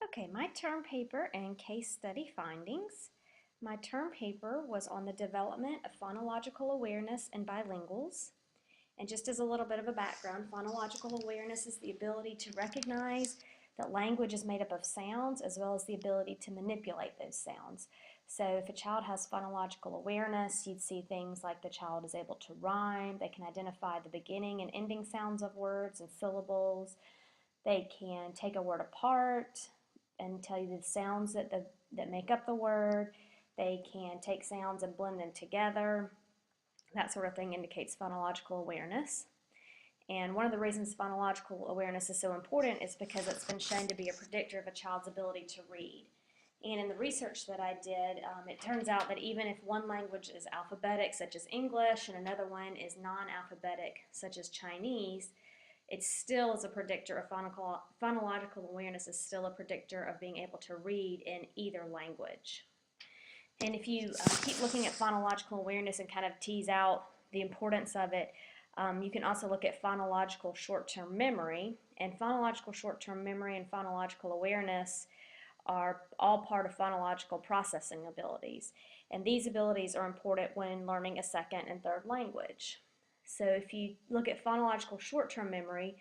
Okay, my term paper and case study findings. My term paper was on the development of phonological awareness in bilinguals. And just as a little bit of a background, phonological awareness is the ability to recognize that language is made up of sounds as well as the ability to manipulate those sounds. So if a child has phonological awareness, you'd see things like the child is able to rhyme, they can identify the beginning and ending sounds of words and syllables, they can take a word apart and tell you the sounds that make up the word. They can take sounds and blend them together. That sort of thing indicates phonological awareness. And one of the reasons phonological awareness is so important is because it's been shown to be a predictor of a child's ability to read. And in the research that I did, it turns out that even if one language is alphabetic, such as English, and another one is non-alphabetic, such as Chinese, it still is a predictor of phonological awareness is still a predictor of being able to read in either language. And if you keep looking at phonological awareness and kind of tease out the importance of it, you can also look at phonological short-term memory. And phonological short-term memory and phonological awareness are all part of phonological processing abilities. And these abilities are important when learning a second and third language. So if you look at phonological short-term memory,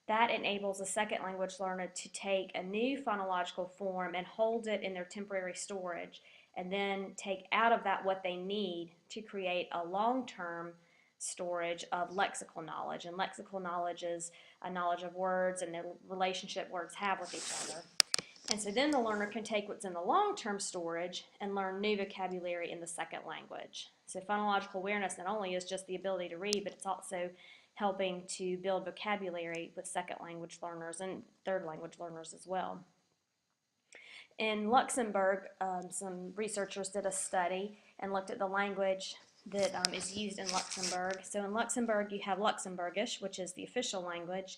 that enables a second language learner to take a new phonological form and hold it in their temporary storage and then take out of that what they need to create a long-term storage of lexical knowledge. And lexical knowledge is a knowledge of words and the relationship words have with each other. And so then the learner can take what's in the long-term storage and learn new vocabulary in the second language. So phonological awareness not only is just the ability to read, but it's also helping to build vocabulary with second language learners and third language learners as well. In Luxembourg, some researchers did a study and looked at the language that is used in Luxembourg. So in Luxembourg, you have Luxembourgish, which is the official language.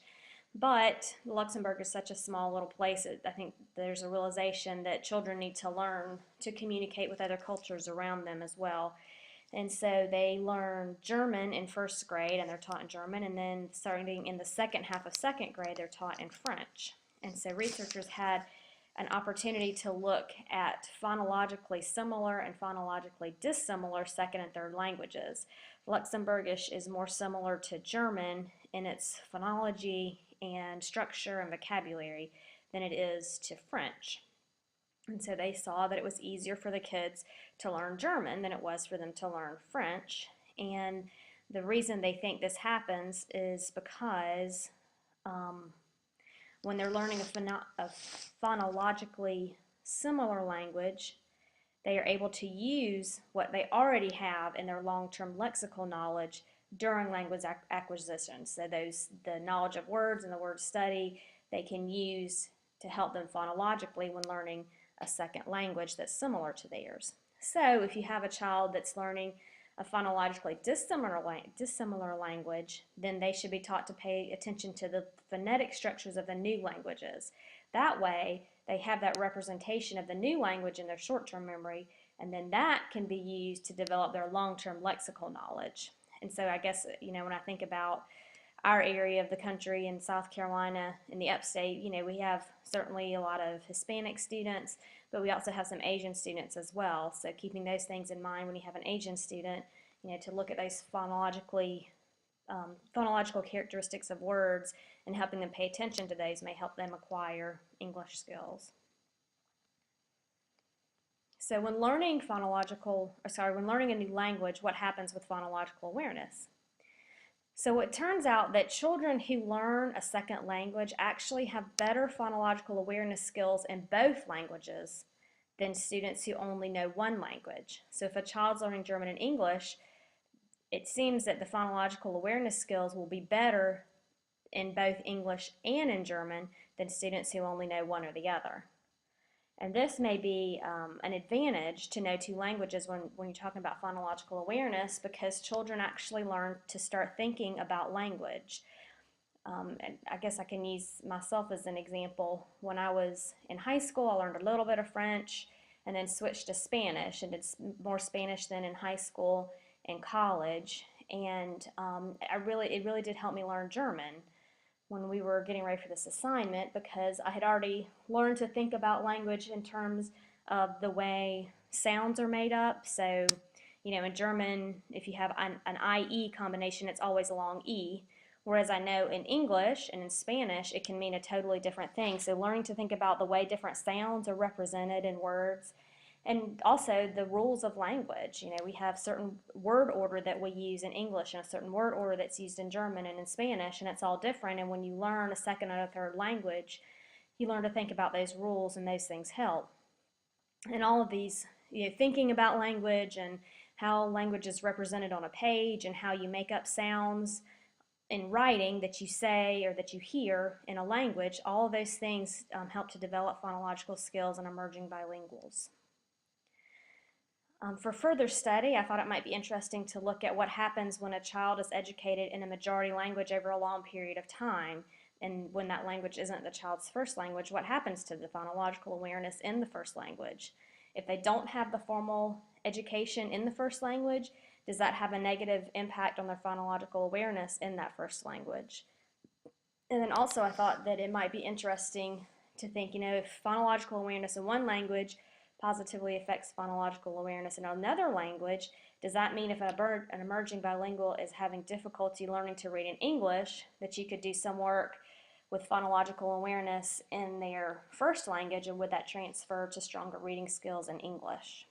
But Luxembourg is such a small little place, I think there's a realization that children need to learn to communicate with other cultures around them as well. And so they learn German in first grade, and they're taught in German, and then starting in the second half of second grade, they're taught in French. And so researchers had an opportunity to look at phonologically similar and phonologically dissimilar second and third languages. Luxembourgish is more similar to German in its phonology and structure and vocabulary than it is to French. And so they saw that it was easier for the kids to learn German than it was for them to learn French. And the reason they think this happens is because when they're learning a phonologically similar language, they are able to use what they already have in their long-term lexical knowledge during language acquisition. So the knowledge of words and the word study they can use to help them phonologically when learning a second language that's similar to theirs. So if you have a child that's learning a phonologically dissimilar language, then they should be taught to pay attention to the phonetic structures of the new languages. That way, they have that representation of the new language in their short-term memory, and then that can be used to develop their long-term lexical knowledge. And so I guess, when I think about our area of the country in South Carolina, in the upstate, we have certainly a lot of Hispanic students, but we also have some Asian students as well. So keeping those things in mind when you have an Asian student, to look at those phonological characteristics of words and helping them pay attention to those may help them acquire English skills. So when learning when learning a new language, what happens with phonological awareness? So it turns out that children who learn a second language actually have better phonological awareness skills in both languages than students who only know one language. So if a child's learning German and English, it seems that the phonological awareness skills will be better in both English and in German than students who only know one or the other. And this may be an advantage to know two languages when you're talking about phonological awareness, because children actually learn to start thinking about language. And I guess I can use myself as an example. When I was in high school, I learned a little bit of French and then switched to Spanish, and did more Spanish than in high school and college. And it really did help me learn German. when we were getting ready for this assignment, because I had already learned to think about language in terms of the way sounds are made up. So, in German, if you have an IE combination, it's always a long E. Whereas I know in English and in Spanish, it can mean a totally different thing. So learning to think about the way different sounds are represented in words, and also the rules of language. We have certain word order that we use in English and a certain word order that's used in German and in Spanish, and it's all different. And when you learn a second or a third language, you learn to think about those rules, and those things help. And all of these, thinking about language and how language is represented on a page and how you make up sounds in writing that you say or that you hear in a language, all of those things help to develop phonological skills in emerging bilinguals. For further study, I thought it might be interesting to look at what happens when a child is educated in a majority language over a long period of time. And when that language isn't the child's first language, what happens to the phonological awareness in the first language? If they don't have the formal education in the first language, does that have a negative impact on their phonological awareness in that first language? And then also I thought that it might be interesting to think, if phonological awareness in one language positively affects phonological awareness in another language, does that mean if an emerging bilingual is having difficulty learning to read in English, that you could do some work with phonological awareness in their first language, and would that transfer to stronger reading skills in English?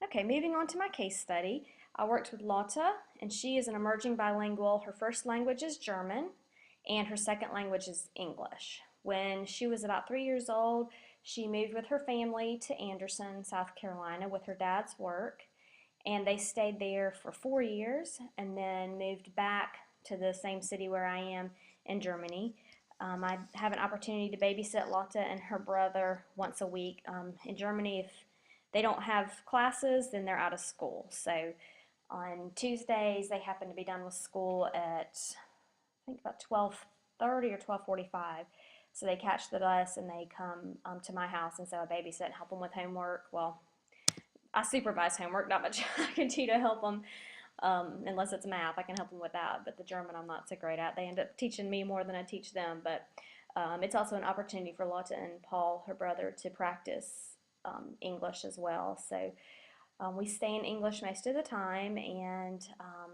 Okay, moving on to my case study. I worked with Lotte, and she is an emerging bilingual. Her first language is German, and her second language is English. When she was about 3 years old, she moved with her family to Anderson, South Carolina with her dad's work, and they stayed there for 4 years and then moved back to the same city where I am in Germany. I have an opportunity to babysit Lotte and her brother once a week. In Germany, if they don't have classes, then they're out of school. So on Tuesdays, they happen to be done with school at, I think, about 12:30 or 12:45. So they catch the bus and they come to my house, and so I babysit and help them with homework. Well, I supervise homework, not much I can do to help them, unless it's math. I can help them with that, but the German I'm not so great at. They end up teaching me more than I teach them, but it's also an opportunity for Lotte and Paul, her brother, to practice English as well. So we stay in English most of the time, and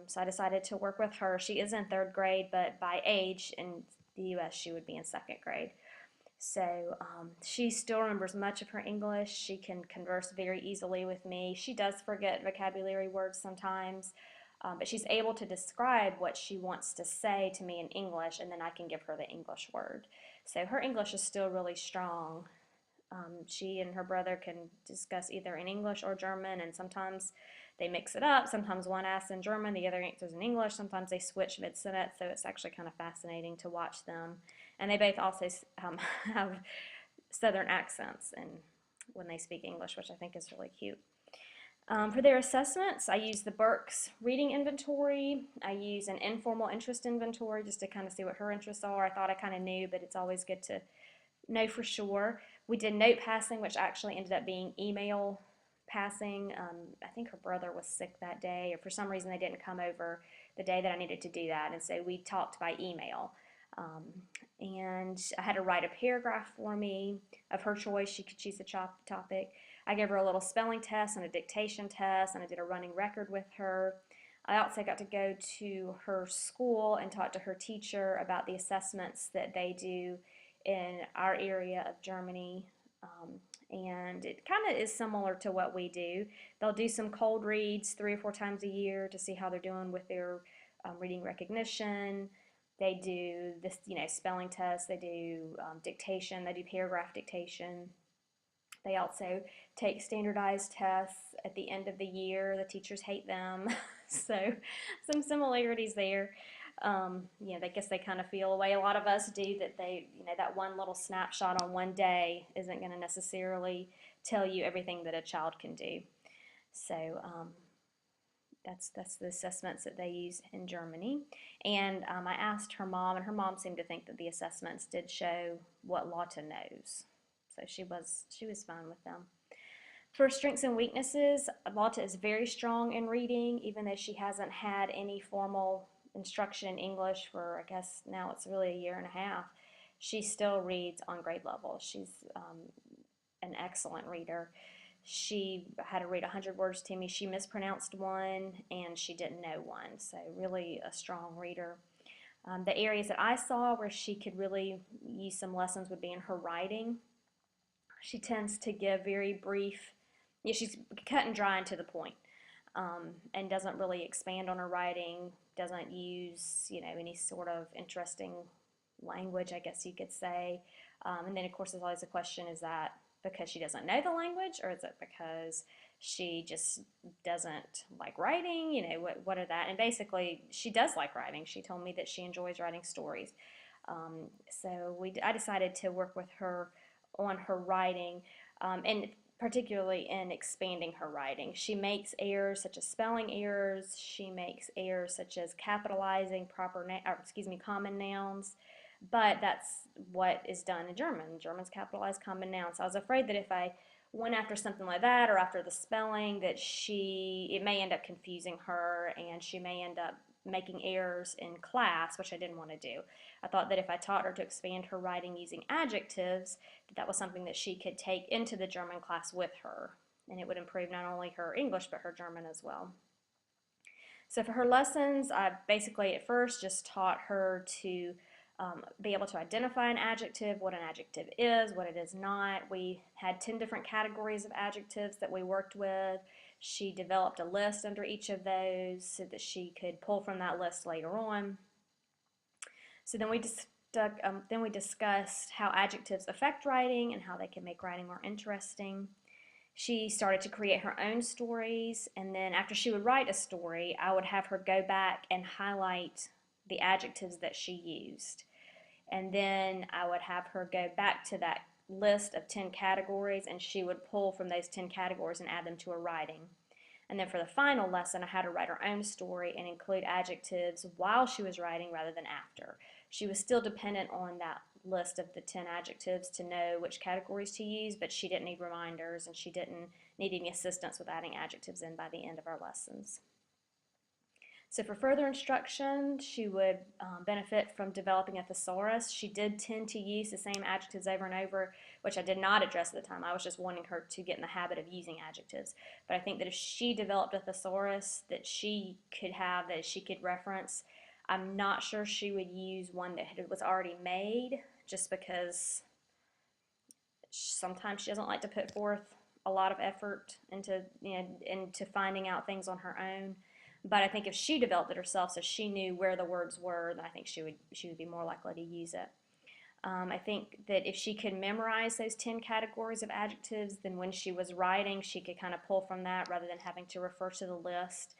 so I decided to work with her. She is in 3rd grade, but by age in the U.S. she would be in 2nd grade. So she still remembers much of her English. She can converse very easily with me. She does forget vocabulary words sometimes, but she's able to describe what she wants to say to me in English, and then I can give her the English word. So her English is still really strong. She and her brother can discuss either in English or German, and sometimes they mix it up. Sometimes one asks in German, the other answers in English. Sometimes they switch mid-sentence, so it's actually kind of fascinating to watch them. And they both also have Southern accents when they speak English, which I think is really cute. For their assessments, I use the Burke's reading inventory. I use an informal interest inventory just to kind of see what her interests are. I thought I kind of knew, but it's always good to know for sure. We did note passing, which actually ended up being email passing. I think her brother was sick that day, or for some reason they didn't come over the day that I needed to do that, and so we talked by email. And I had her write a paragraph for me of her choice. She could choose the topic. I gave her a little spelling test and a dictation test, and I did a running record with her. I also got to go to her school and talk to her teacher about the assessments that they do in our area of Germany. And it kind of is similar to what we do. They'll do some cold reads 3 or 4 times a year to see how they're doing with their reading recognition. They do this, spelling tests. They do dictation. They do paragraph dictation. They also take standardized tests at the end of the year. The teachers hate them, so some similarities there. I guess they kind of feel the way a lot of us do, that that one little snapshot on one day isn't going to necessarily tell you everything that a child can do. So that's the assessments that they use in Germany. And I asked her mom, and her mom seemed to think that the assessments did show what Lotte knows. So she was fine with them. For strengths and weaknesses, Lotte is very strong in reading, even though she hasn't had any formal instruction in English for, I guess now it's really a year and a half, she still reads on grade level. She's an excellent reader. She had to read 100 words to me. She mispronounced one and she didn't know one, so really a strong reader. The areas that I saw where she could really use some lessons would be in her writing. She tends to give very brief, yeah, she's cut and dry and to the point, and doesn't really expand on her writing, doesn't use, any sort of interesting language, I guess you could say. And then, of course, there's always the question, is that because she doesn't know the language, or is it because she just doesn't like writing? What are that? And basically, she does like writing. She told me that she enjoys writing stories. I decided to work with her on her writing, and particularly in expanding her writing. She makes errors such as spelling errors. She makes errors such as capitalizing common nouns. But that's what is done in German. Germans capitalize common nouns. So I was afraid that if I went after something like that, or after the spelling, that it may end up confusing her, and she may end up making errors in class, which I didn't want to do. I thought that if I taught her to expand her writing using adjectives, that was something that she could take into the German class with her, and it would improve not only her English but her German as well. So for her lessons, I basically at first just taught her to be able to identify an adjective, what an adjective is, what it is not. We had 10 different categories of adjectives that we worked with. She developed a list under each of those so that she could pull from that list later on. So then we discussed how adjectives affect writing and how they can make writing more interesting. She started to create her own stories, and then after she would write a story, I would have her go back and highlight the adjectives that she used. And then I would have her go back to that list of 10 categories, and she would pull from those 10 categories and add them to her writing. And then for the final lesson, I had her write her own story and include adjectives while she was writing rather than after. She was still dependent on that list of the 10 adjectives to know which categories to use, but she didn't need reminders, and she didn't need any assistance with adding adjectives in by the end of our lessons. So for further instruction, she would benefit from developing a thesaurus. She did tend to use the same adjectives over and over, which I did not address at the time. I was just wanting her to get in the habit of using adjectives. But I think that if she developed a thesaurus that she could have, that she could reference, I'm not sure she would use one that was already made, just because sometimes she doesn't like to put forth a lot of effort into finding out things on her own. But I think if she developed it herself, so she knew where the words were, then I think she would be more likely to use it. I think that if she could memorize those 10 categories of adjectives, then when she was writing, she could kind of pull from that rather than having to refer to the list.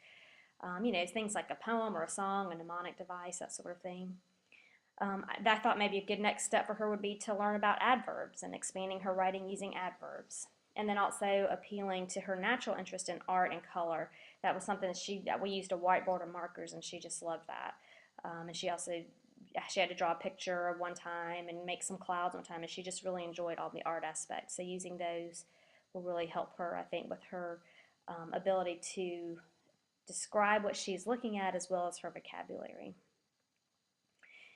Things like a poem or a song, a mnemonic device, that sort of thing. I thought maybe a good next step for her would be to learn about adverbs and expanding her writing using adverbs. And then also appealing to her natural interest in art and color. That was something that we used a whiteboard and markers, and she just loved that. And she had to draw a picture one time and make some clouds one time, and she just really enjoyed all the art aspects. So using those will really help her, I think, with her ability to describe what she's looking at as well as her vocabulary.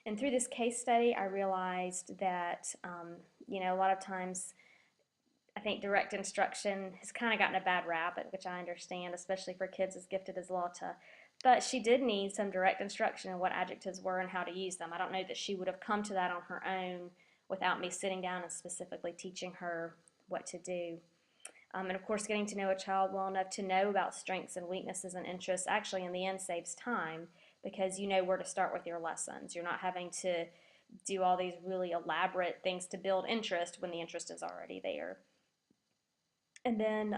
And through this case study, I realized that, a lot of times I think direct instruction has kind of gotten a bad rap, which I understand, especially for kids as gifted as Lotta. But she did need some direct instruction in what adjectives were and how to use them. I don't know that she would have come to that on her own without me sitting down and specifically teaching her what to do. And of course, getting to know a child well enough to know about strengths and weaknesses and interests actually in the end saves time, because you know where to start with your lessons. You're not having to do all these really elaborate things to build interest when the interest is already there. And then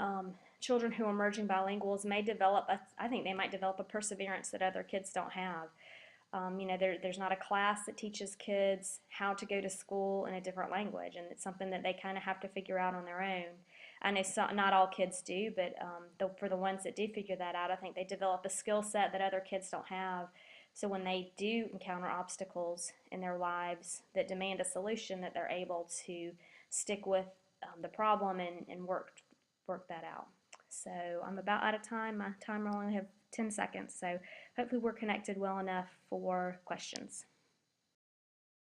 children who are emerging bilinguals may develop, I think they might develop a perseverance that other kids don't have. There's not a class that teaches kids how to go to school in a different language, and it's something that they kind of have to figure out on their own. I know not all kids do, but for the ones that do figure that out, I think they develop a skill set that other kids don't have. So when they do encounter obstacles in their lives that demand a solution, that they're able to stick with the problem and work that out. So I'm about out of time. My timer only have 10 seconds, so hopefully we're connected well enough for questions.